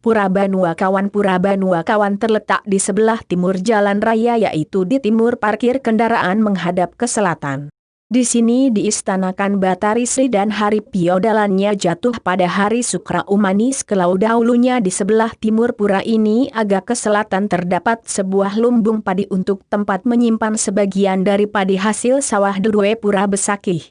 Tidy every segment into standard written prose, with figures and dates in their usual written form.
Pura Kawan terletak di sebelah timur jalan raya, yaitu di timur parkir kendaraan menghadap ke selatan. Di sini diistanakan Batari Sri dan hari piodalannya jatuh pada hari Sukra Umanis. Kalau dahulunya di sebelah timur pura ini agak ke selatan terdapat sebuah lumbung padi untuk tempat menyimpan sebagian dari padi hasil sawah Due Pura Besakih.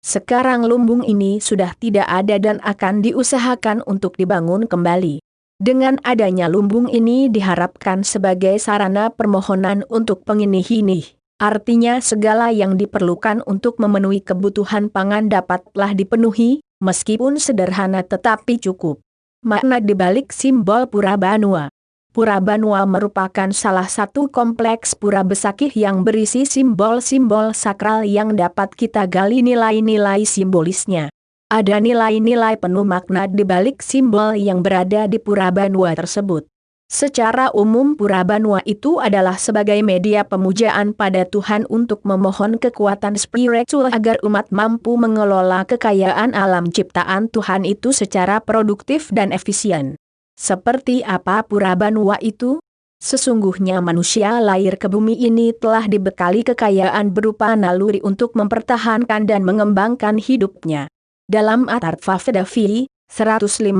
Sekarang lumbung ini sudah tidak ada dan akan diusahakan untuk dibangun kembali. Dengan adanya lumbung ini diharapkan sebagai sarana permohonan untuk penginih-inih. Artinya segala yang diperlukan untuk memenuhi kebutuhan pangan dapatlah dipenuhi, meskipun sederhana tetapi cukup. Makna dibalik simbol Pura Banua. Pura Banua merupakan salah satu kompleks pura Besakih yang berisi simbol-simbol sakral yang dapat kita gali nilai-nilai simbolisnya. Ada nilai-nilai penuh makna dibalik simbol yang berada di Pura Banua tersebut. Secara umum Pura Banua itu adalah sebagai media pemujaan pada Tuhan untuk memohon kekuatan spiritual agar umat mampu mengelola kekayaan alam ciptaan Tuhan itu secara produktif dan efisien. Seperti apa Pura Banua itu? Sesungguhnya manusia lahir ke bumi ini telah dibekali kekayaan berupa naluri untuk mempertahankan dan mengembangkan hidupnya. Dalam Atartva Vedavi 115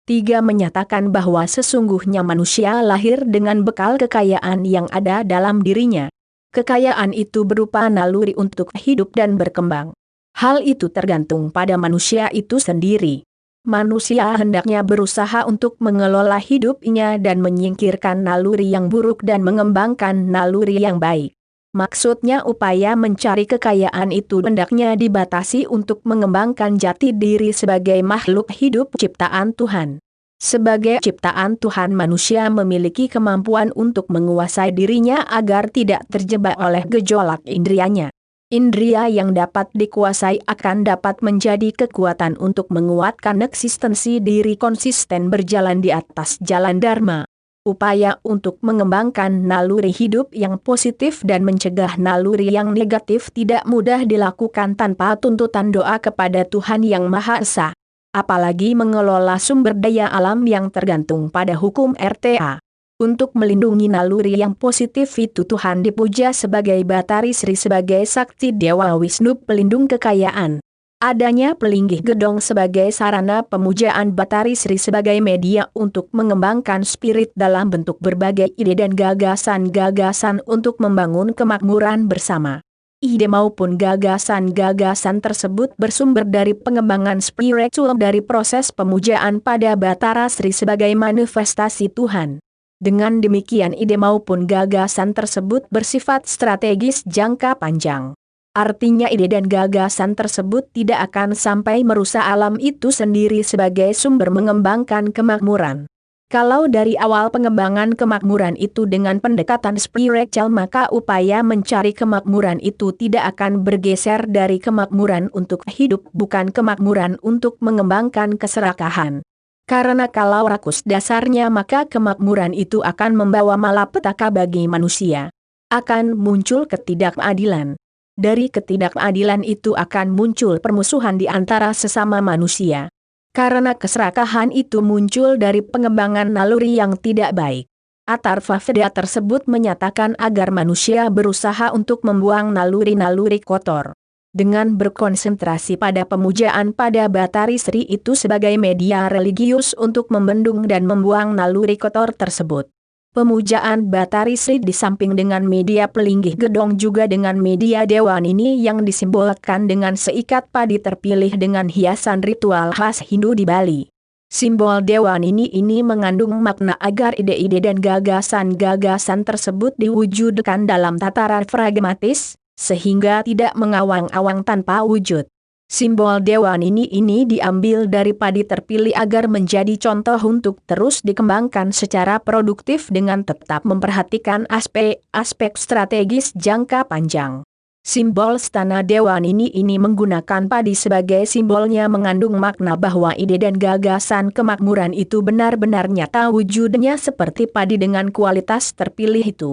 3 menyatakan bahwa sesungguhnya manusia lahir dengan bekal kekayaan yang ada dalam dirinya. Kekayaan itu berupa naluri untuk hidup dan berkembang. Hal itu tergantung pada manusia itu sendiri. Manusia hendaknya berusaha untuk mengelola hidupnya dan menyingkirkan naluri yang buruk dan mengembangkan naluri yang baik. Maksudnya upaya mencari kekayaan itu hendaknya dibatasi untuk mengembangkan jati diri sebagai makhluk hidup ciptaan Tuhan. Sebagai ciptaan Tuhan, manusia memiliki kemampuan untuk menguasai dirinya agar tidak terjebak oleh gejolak indrianya. Indria yang dapat dikuasai akan dapat menjadi kekuatan untuk menguatkan eksistensi diri konsisten berjalan di atas jalan Dharma. Upaya untuk mengembangkan naluri hidup yang positif dan mencegah naluri yang negatif tidak mudah dilakukan tanpa tuntutan doa kepada Tuhan Yang Maha Esa. Apalagi mengelola sumber daya alam yang tergantung pada hukum RTA. Untuk melindungi naluri yang positif itu Tuhan dipuja sebagai Batari Sri sebagai sakti Dewa Wisnu pelindung kekayaan. Adanya Pelinggih Gedong sebagai sarana pemujaan Batari Sri sebagai media untuk mengembangkan spirit dalam bentuk berbagai ide dan gagasan-gagasan untuk membangun kemakmuran bersama. Ide maupun gagasan-gagasan tersebut bersumber dari pengembangan spiritual dari proses pemujaan pada Batara Sri sebagai manifestasi Tuhan. Dengan demikian ide maupun gagasan tersebut bersifat strategis jangka panjang. Artinya ide dan gagasan tersebut tidak akan sampai merusak alam itu sendiri sebagai sumber mengembangkan kemakmuran. Kalau dari awal pengembangan kemakmuran itu dengan pendekatan spiritual, maka upaya mencari kemakmuran itu tidak akan bergeser dari kemakmuran untuk hidup bukan kemakmuran untuk mengembangkan keserakahan. Karena kalau rakus dasarnya maka kemakmuran itu akan membawa malapetaka bagi manusia. Akan muncul ketidakadilan. Dari ketidakadilan itu akan muncul permusuhan di antara sesama manusia. Karena keserakahan itu muncul dari pengembangan naluri yang tidak baik. Atartva Veda tersebut menyatakan agar manusia berusaha untuk membuang naluri-naluri kotor. Dengan berkonsentrasi pada pemujaan pada Batari Sri itu sebagai media religius untuk membendung dan membuang naluri kotor tersebut. Pemujaan Batari Sri di samping dengan media Pelinggih Gedong juga dengan media Dewan ini yang disimbolkan dengan seikat padi terpilih dengan hiasan ritual khas Hindu di Bali. Simbol Dewan ini mengandung makna agar ide-ide dan gagasan-gagasan tersebut diwujudkan dalam tataran pragmatis, sehingga tidak mengawang-awang tanpa wujud. Simbol Dewan ini diambil dari padi terpilih agar menjadi contoh untuk terus dikembangkan secara produktif dengan tetap memperhatikan aspek-aspek strategis jangka panjang. Simbol Stana Dewan ini menggunakan padi sebagai simbolnya mengandung makna bahwa ide dan gagasan kemakmuran itu benar-benar nyata wujudnya seperti padi dengan kualitas terpilih itu.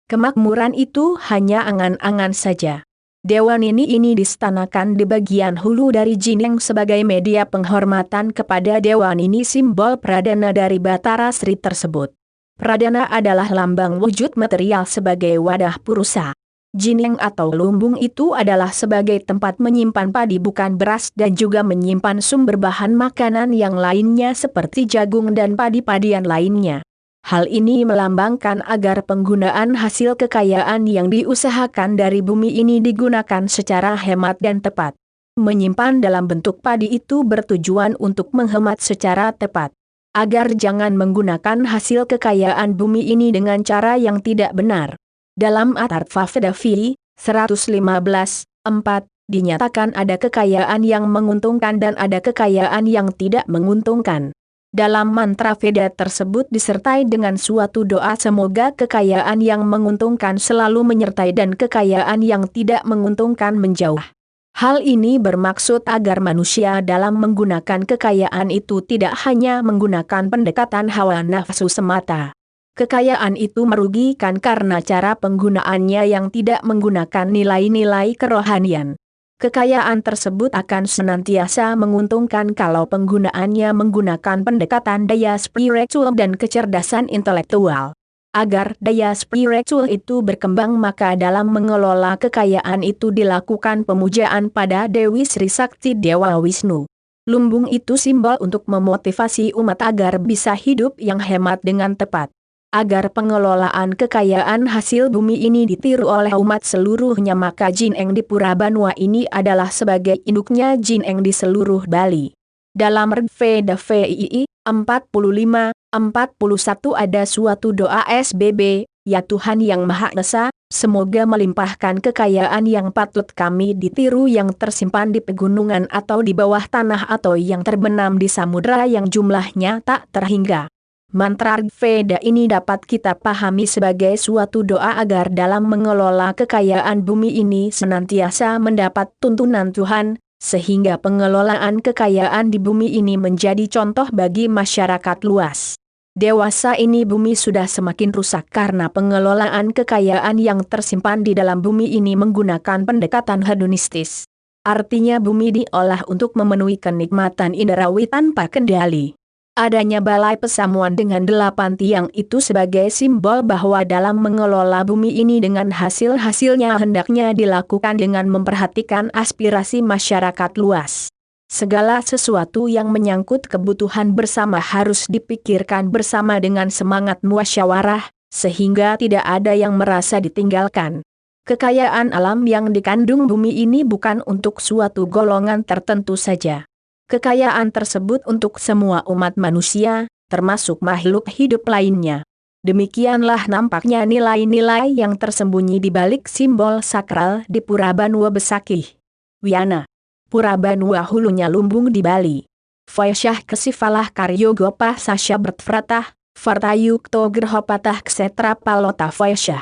Kemakmuran itu hanya angan-angan saja. Dewa Nini ini distanakan di bagian hulu dari Jineng sebagai media penghormatan kepada Dewa Nini, simbol pradana dari Batara Sri tersebut. Pradana adalah lambang wujud material sebagai wadah purusa. Jineng atau lumbung itu adalah sebagai tempat menyimpan padi bukan beras dan juga menyimpan sumber bahan makanan yang lainnya seperti jagung dan padi-padian lainnya. Hal ini melambangkan agar penggunaan hasil kekayaan yang diusahakan dari bumi ini digunakan secara hemat dan tepat. Menyimpan dalam bentuk padi itu bertujuan untuk menghemat secara tepat, agar jangan menggunakan hasil kekayaan bumi ini dengan cara yang tidak benar. Dalam Atartva Vedavi 115:4 dinyatakan ada kekayaan yang menguntungkan dan ada kekayaan yang tidak menguntungkan. Dalam mantra Veda tersebut disertai dengan suatu doa semoga kekayaan yang menguntungkan selalu menyertai dan kekayaan yang tidak menguntungkan menjauh. Hal ini bermaksud agar manusia dalam menggunakan kekayaan itu tidak hanya menggunakan pendekatan hawa nafsu semata. Kekayaan itu merugikan karena cara penggunaannya yang tidak menggunakan nilai-nilai kerohanian. Kekayaan tersebut akan senantiasa menguntungkan kalau penggunaannya menggunakan pendekatan daya spiritual dan kecerdasan intelektual. Agar daya spiritual itu berkembang maka dalam mengelola kekayaan itu dilakukan pemujaan pada Dewi Sri Sakti Dewa Wisnu. Lumbung itu simbol untuk memotivasi umat agar bisa hidup yang hemat dengan tepat. Agar pengelolaan kekayaan hasil bumi ini ditiru oleh umat seluruhnya maka Jineng di Purabanua ini adalah sebagai induknya Jineng di seluruh Bali. Dalam Veda VII 45:41 ada suatu doa SBB, ya Tuhan yang Maha Esa, semoga melimpahkan kekayaan yang patut kami ditiru yang tersimpan di pegunungan atau di bawah tanah atau yang terbenam di samudera yang jumlahnya tak terhingga. Mantra Veda ini dapat kita pahami sebagai suatu doa agar dalam mengelola kekayaan bumi ini senantiasa mendapat tuntunan Tuhan, sehingga pengelolaan kekayaan di bumi ini menjadi contoh bagi masyarakat luas. Dewasa ini bumi sudah semakin rusak karena pengelolaan kekayaan yang tersimpan di dalam bumi ini menggunakan pendekatan hedonistis. Artinya bumi diolah untuk memenuhi kenikmatan indrawi tanpa kendali. Adanya balai pesamuan dengan 8 tiang itu sebagai simbol bahwa dalam mengelola bumi ini dengan hasil-hasilnya hendaknya dilakukan dengan memperhatikan aspirasi masyarakat luas. Segala sesuatu yang menyangkut kebutuhan bersama harus dipikirkan bersama dengan semangat musyawarah, sehingga tidak ada yang merasa ditinggalkan. Kekayaan alam yang dikandung bumi ini bukan untuk suatu golongan tertentu saja. Kekayaan tersebut untuk semua umat manusia, termasuk makhluk hidup lainnya. Demikianlah nampaknya nilai-nilai yang tersembunyi di balik simbol sakral di Purabanua Besakih Wiana. Purabanua hulunya lumbung di Bali. Vaisyah kesifalah karyo gopah sasya bertfratah, vartayukto gerhopatah ksetra palota vaisyah.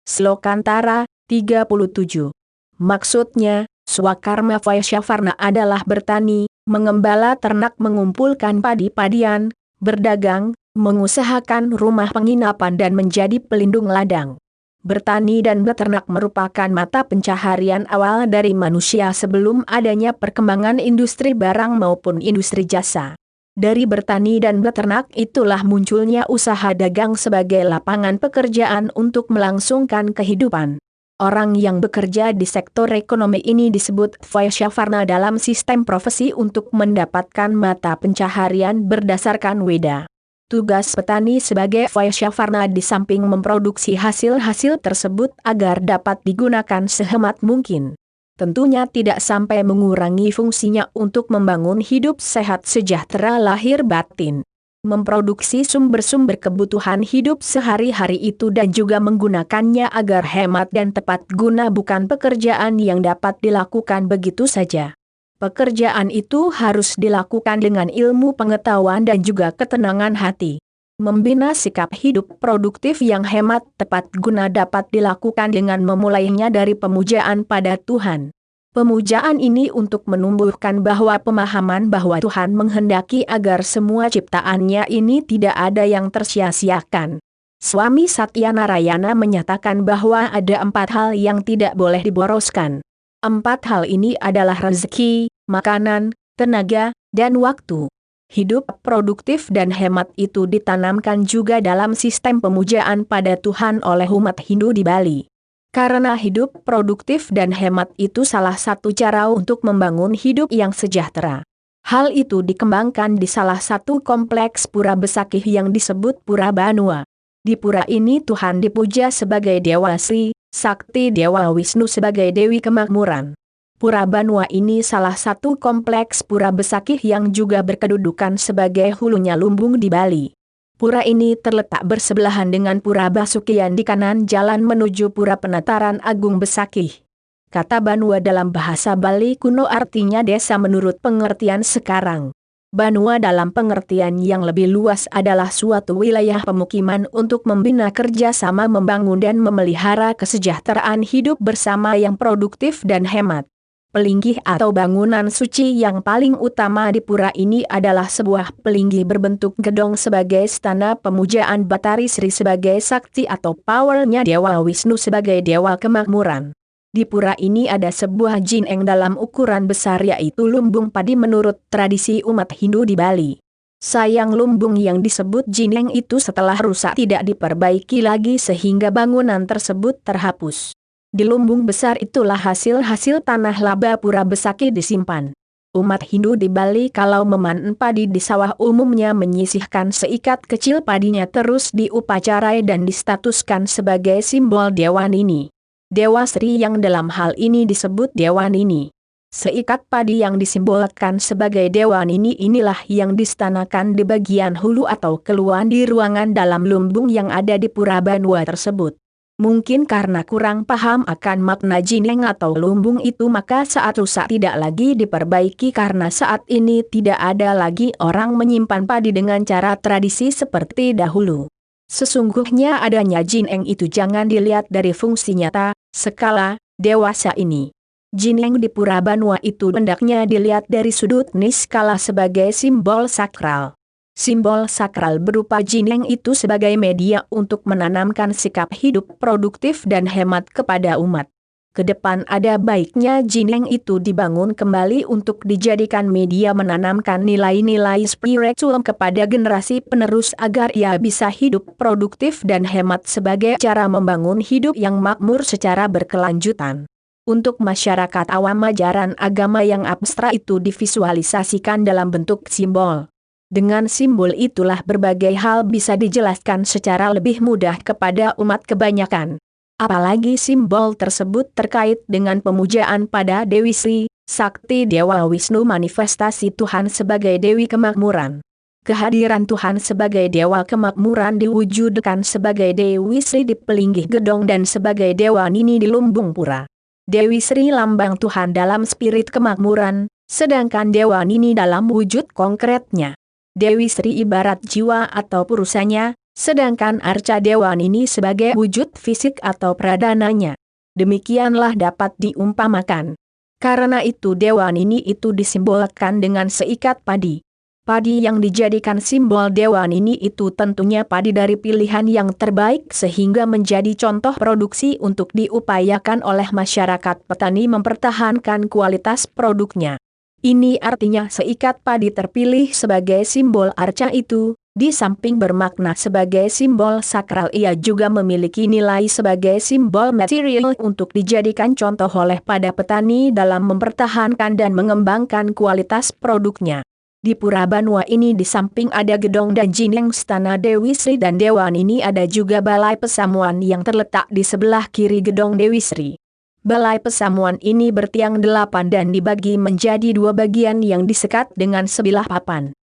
Slokantara 37. Maksudnya, swakarma Vaisya Varna adalah bertani, mengembala ternak, mengumpulkan padi-padian, berdagang, mengusahakan rumah penginapan dan menjadi pelindung ladang. Bertani dan beternak merupakan mata pencaharian awal dari manusia sebelum adanya perkembangan industri barang maupun industri jasa. Dari bertani dan beternak itulah munculnya usaha dagang sebagai lapangan pekerjaan untuk melangsungkan kehidupan. Orang yang bekerja di sektor ekonomi ini disebut Vaisya Varna dalam sistem profesi untuk mendapatkan mata pencaharian berdasarkan Weda. Tugas petani sebagai Vaisya Varna di samping memproduksi hasil-hasil tersebut agar dapat digunakan sehemat mungkin. Tentunya tidak sampai mengurangi fungsinya untuk membangun hidup sehat sejahtera lahir batin. Memproduksi sumber-sumber kebutuhan hidup sehari-hari itu dan juga menggunakannya agar hemat dan tepat guna bukan pekerjaan yang dapat dilakukan begitu saja. Pekerjaan itu harus dilakukan dengan ilmu pengetahuan dan juga ketenangan hati. Membina sikap hidup produktif yang hemat tepat guna dapat dilakukan dengan memulainya dari pemujaan pada Tuhan. Pemujaan ini untuk menumbuhkan bahwa pemahaman bahwa Tuhan menghendaki agar semua ciptaannya ini tidak ada yang tersia-siakan. Swami Satyanarayana menyatakan bahwa ada 4 hal yang tidak boleh diboroskan. Empat hal ini adalah rezeki, makanan, tenaga, dan waktu. Hidup produktif dan hemat itu ditanamkan juga dalam sistem pemujaan pada Tuhan oleh umat Hindu di Bali. Karena hidup produktif dan hemat itu salah satu cara untuk membangun hidup yang sejahtera. Hal itu dikembangkan di salah satu kompleks pura besakih yang disebut Pura Banua. Di pura ini Tuhan dipuja sebagai Dewa Sri, Sakti Dewa Wisnu sebagai Dewi Kemakmuran. Pura Banua ini salah satu kompleks pura besakih yang juga berkedudukan sebagai hulunya Lumbung di Bali. Pura ini terletak bersebelahan dengan Pura Basukian di kanan jalan menuju Pura Penataran Agung Besakih. Kata Banua dalam bahasa Bali kuno artinya desa menurut pengertian sekarang. Banua dalam pengertian yang lebih luas adalah suatu wilayah pemukiman untuk membina kerjasama membangun dan memelihara kesejahteraan hidup bersama yang produktif dan hemat. Pelinggih atau bangunan suci yang paling utama di pura ini adalah sebuah pelinggih berbentuk gedong sebagai stana pemujaan Batari Sri sebagai sakti atau powernya Dewa Wisnu sebagai Dewa Kemakmuran. Di pura ini ada sebuah jineng dalam ukuran besar yaitu lumbung padi menurut tradisi umat Hindu di Bali. Sayang lumbung yang disebut jineng itu setelah rusak tidak diperbaiki lagi sehingga bangunan tersebut terhapus. Di lumbung besar itulah hasil-hasil tanah laba pura besakih disimpan. Umat Hindu di Bali kalau memanen padi di sawah umumnya menyisihkan seikat kecil padinya terus diupacarai dan distatuskan sebagai simbol Dewa Nini. Dewa Sri yang dalam hal ini disebut Dewa Nini. Seikat padi yang disimbolkan sebagai Dewa Nini inilah yang distanakan di bagian hulu atau keluar di ruangan dalam lumbung yang ada di Pura Banua tersebut. Mungkin karena kurang paham akan makna jineng atau lumbung itu maka saat rusak tidak lagi diperbaiki karena saat ini tidak ada lagi orang menyimpan padi dengan cara tradisi seperti dahulu. Sesungguhnya adanya jineng itu jangan dilihat dari fungsi nyata, skala, dewasa ini. Jineng di Pura Banua itu hendaknya dilihat dari sudut niskala sebagai simbol sakral. Simbol sakral berupa jineng itu sebagai media untuk menanamkan sikap hidup produktif dan hemat kepada umat. Kedepan ada baiknya jineng itu dibangun kembali untuk dijadikan media menanamkan nilai-nilai spiritual kepada generasi penerus agar ia bisa hidup produktif dan hemat sebagai cara membangun hidup yang makmur secara berkelanjutan. Untuk masyarakat awam ajaran agama yang abstrak itu divisualisasikan dalam bentuk simbol. Dengan simbol itulah berbagai hal bisa dijelaskan secara lebih mudah kepada umat kebanyakan. Apalagi simbol tersebut terkait dengan pemujaan pada Dewi Sri, Sakti Dewa Wisnu manifestasi Tuhan sebagai Dewi Kemakmuran. Kehadiran Tuhan sebagai Dewa Kemakmuran diwujudkan sebagai Dewi Sri di pelinggih gedong dan sebagai Dewa Nini di lumbung pura. Dewi Sri lambang Tuhan dalam spirit kemakmuran, sedangkan Dewa Nini dalam wujud konkretnya. Dewi Sri ibarat jiwa atau purusanya, sedangkan arca Dewa Nini sebagai wujud fisik atau pradananya. Demikianlah dapat diumpamakan. Karena itu Dewa Nini itu disimbolkan dengan seikat padi. Padi yang dijadikan simbol Dewa Nini itu tentunya padi dari pilihan yang terbaik sehingga menjadi contoh produksi untuk diupayakan oleh masyarakat petani mempertahankan kualitas produknya. Ini artinya seikat padi terpilih sebagai simbol arca itu, di samping bermakna sebagai simbol sakral ia juga memiliki nilai sebagai simbol material untuk dijadikan contoh oleh pada petani dalam mempertahankan dan mengembangkan kualitas produknya. Di Pura Banua ini di samping ada gedong dan jineng stana Dewi Sri dan Dewa Nini ada juga balai pesamuan yang terletak di sebelah kiri gedong Dewi Sri. Balai pesamuan ini bertiang 8 dan dibagi menjadi 2 bagian yang disekat dengan sebilah papan.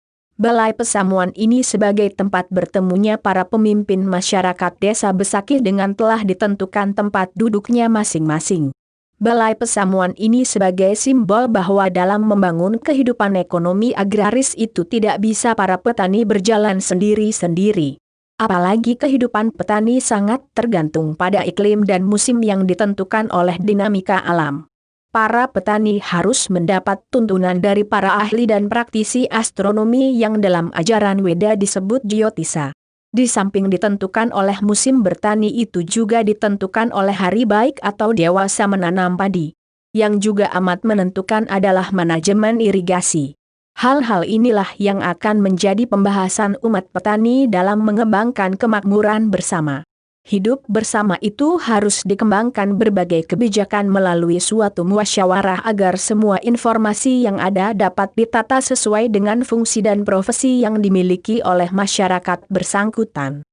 Balai pesamuan ini sebagai tempat bertemunya para pemimpin masyarakat desa Besakih dengan telah ditentukan tempat duduknya masing-masing. Balai pesamuan ini sebagai simbol bahwa dalam membangun kehidupan ekonomi agraris itu tidak bisa para petani berjalan sendiri-sendiri. Apalagi kehidupan petani sangat tergantung pada iklim dan musim yang ditentukan oleh dinamika alam. Para petani harus mendapat tuntunan dari para ahli dan praktisi astronomi yang dalam ajaran Weda disebut Jyotisa. Di samping ditentukan oleh musim bertani itu juga ditentukan oleh hari baik atau dewasa menanam padi. Yang juga amat menentukan adalah manajemen irigasi. Hal-hal inilah yang akan menjadi pembahasan umat petani dalam mengembangkan kemakmuran bersama. Hidup bersama itu harus dikembangkan berbagai kebijakan melalui suatu musyawarah agar semua informasi yang ada dapat ditata sesuai dengan fungsi dan profesi yang dimiliki oleh masyarakat bersangkutan.